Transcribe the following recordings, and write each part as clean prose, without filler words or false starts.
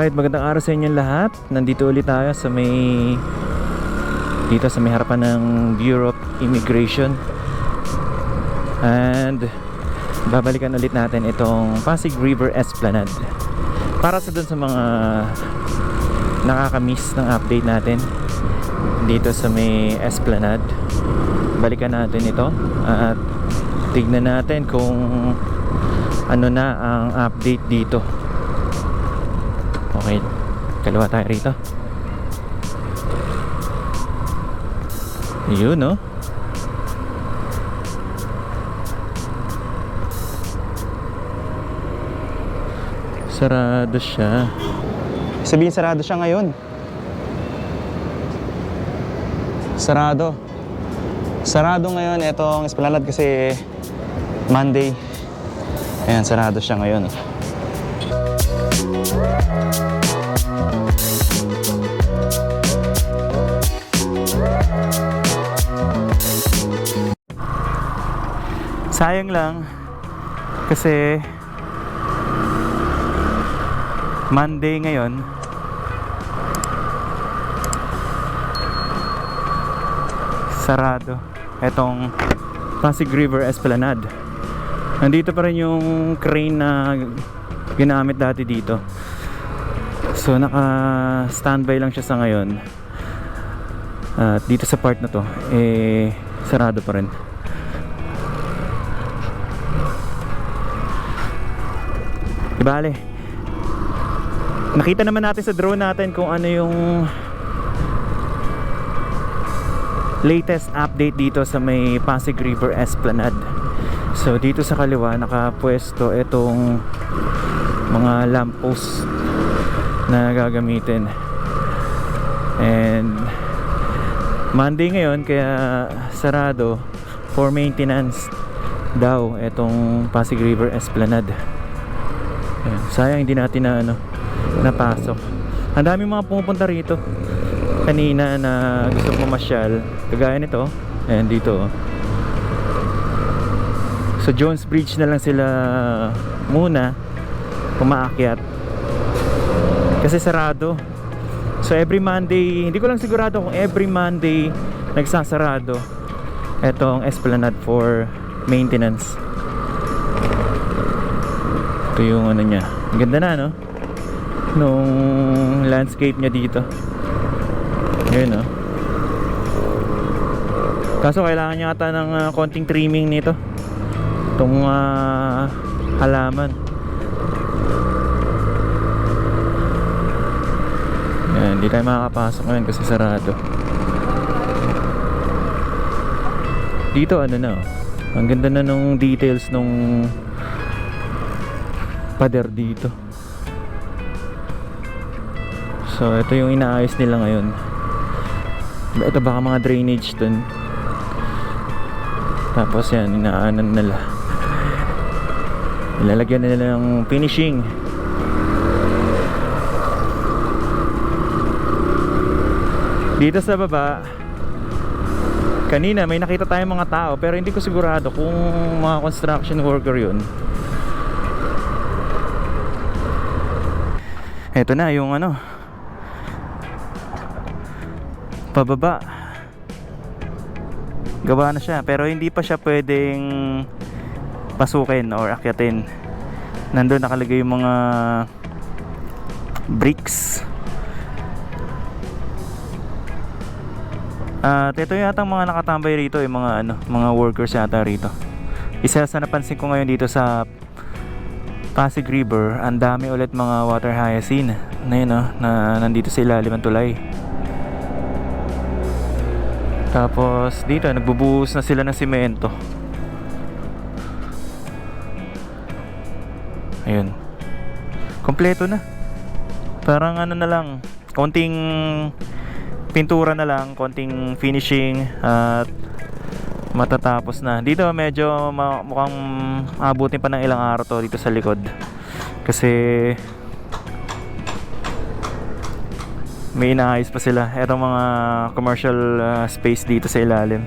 Alright, magandang araw sa inyong lahat. Nandito ulit tayo sa dito sa may harapan ng Bureau of Immigration. And babalikan ulit natin itong Pasig River Esplanade para sa dun sa mga nakakamiss ng update natin dito sa may Esplanade. Balikan natin ito at tignan natin kung ano na ang update dito. Okay, kaliwa tayo rito. Yun, no? Sarado siya. Sabihin sarado siya ngayon. Sarado. Sarado ngayon itong Esplanade kasi Monday. Ayan, sarado siya ngayon. Sayang lang kasi Monday ngayon. Sarado etong Pasig River Esplanade. Nandito pa rin yung crane na ginamit dati dito. So naka standby lang siya sa ngayon. At dito sa part na to sarado pa rin. Bale, nakita naman natin sa drone natin kung ano yung latest update dito sa may Pasig River Esplanade. So dito sa kaliwa nakapwesto itong mga lamppost na gagamitin. And Monday ngayon kaya sarado for maintenance daw itong Pasig River Esplanade. Ayan, sayang hindi natin na napasok. Ang dami mga pumupunta rito kanina na gusto mamasyal, kagaya nito. Ayan dito. So Jones Bridge na lang sila muna umaakyat kasi sarado. So every Monday, hindi ko lang sigurado kung every Monday nagsasarado etong Esplanade for maintenance. Ito yung ano niya. Ang ganda na, no? Nung landscape niya dito. Yun, no? Kaso kailangan niya ata ng konting trimming nito. Itong halaman. Yan, hindi tayo makakapasok ngayon kasi sarado. Dito ano na, oh. Ang ganda na nung details nung pader dito. So ito yung inaayos nila ngayon. Ito baka mga drainage dun. Tapos yan, inaanan nila. Ilalagyan nila ng finishing. Dito sa baba kanina may nakita tayong mga tao pero hindi ko sigurado kung mga construction worker yun. Ito na yung pababa. Gawa na siya pero hindi pa siya pwedeng pasukin or akyatin. Nandun nakalagay yung mga bricks. At ito yata mga nakatambay rito, yung mga workers yata rito. Isa sa napansin ko ngayon dito sa Pasig River, ang dami ulit mga water hyacinth na yun, na nandito sa ilalim ng tulay. Tapos dito nagbubuhos na sila ng simento. Ayun, kompleto na. Parang na lang, konting pintura na lang, konting finishing at matatapos na. Dito medyo mukhang abutin pa ng ilang araw to dito sa likod kasi may inaayos pa sila. Etong mga commercial space dito sa ilalim.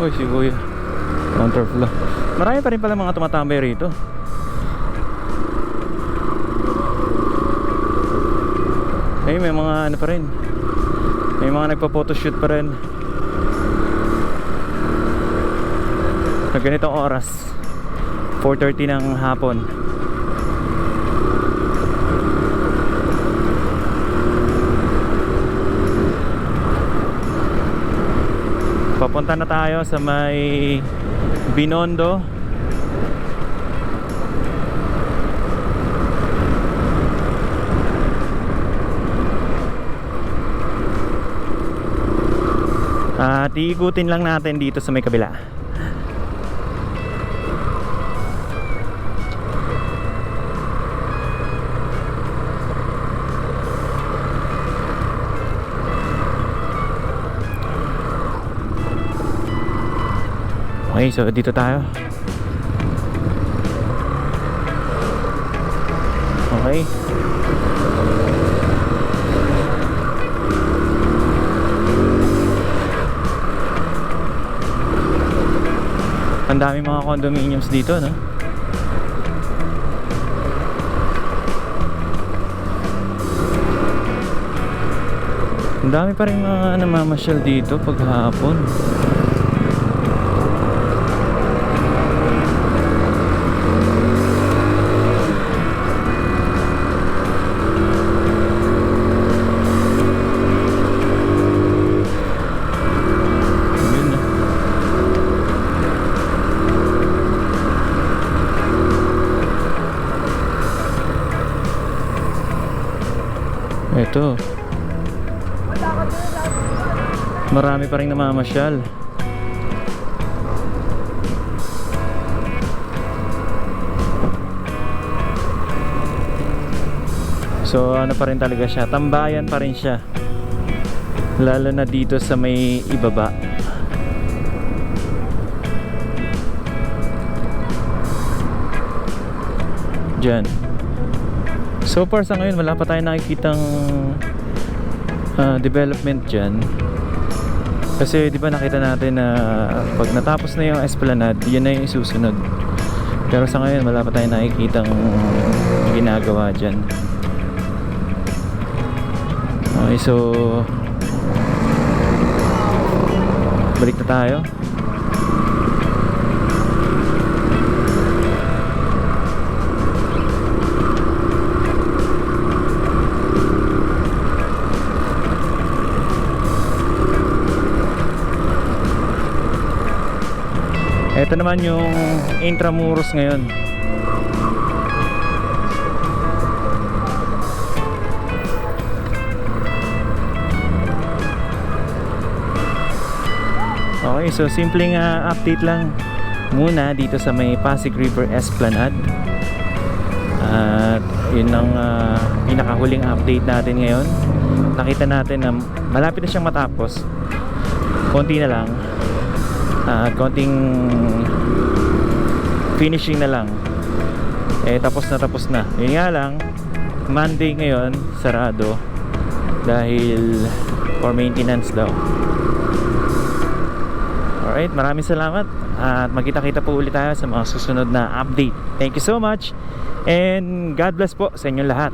Uy, si Kuya. Counterflow. Marami pa rin pala mga tumatambay rito. Ay, may mga ano pa rin. May mga nagpa-photoshoot pa rin. Sa ganitong oras, 4:30 ng hapon. Papunta na tayo sa may Binondo. At iikutin lang natin dito sa may kabila. Okay, so dito tayo. Okay. Ang dami mga condominiums dito, no? Ang dami pa rin mga namamasyal dito pag hapon. Ito. Marami pa rin namamasyal. So ano pa rin talaga siya, tambayan pa rin siya. Lalo na dito sa may ibaba. Diyan. So far sa ngayon wala pa tayong nakikitang development dyan. Kasi di ba nakita natin na pag natapos na yung Esplanade, yun na yung isusunod. Pero sa ngayon wala pa tayong nakikitang ginagawa dyan. Okay, so balik na tayo. Ito naman yung Intramuros ngayon. Okay, so simpleng update lang muna dito sa may Pasig River Esplanade. At yun ang pinakahuling update natin ngayon. Nakita natin na malapit na siyang matapos. Konti na lang. Konting finishing na lang, tapos na. Yun nga lang, Monday ngayon sarado dahil for maintenance daw. Alright, maraming salamat at magkita-kita po ulit tayo sa mga susunod na update. Thank you so much and God bless po sa inyong lahat.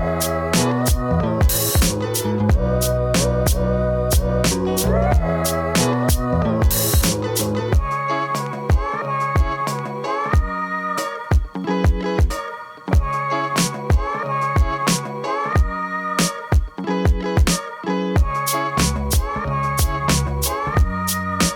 Bye.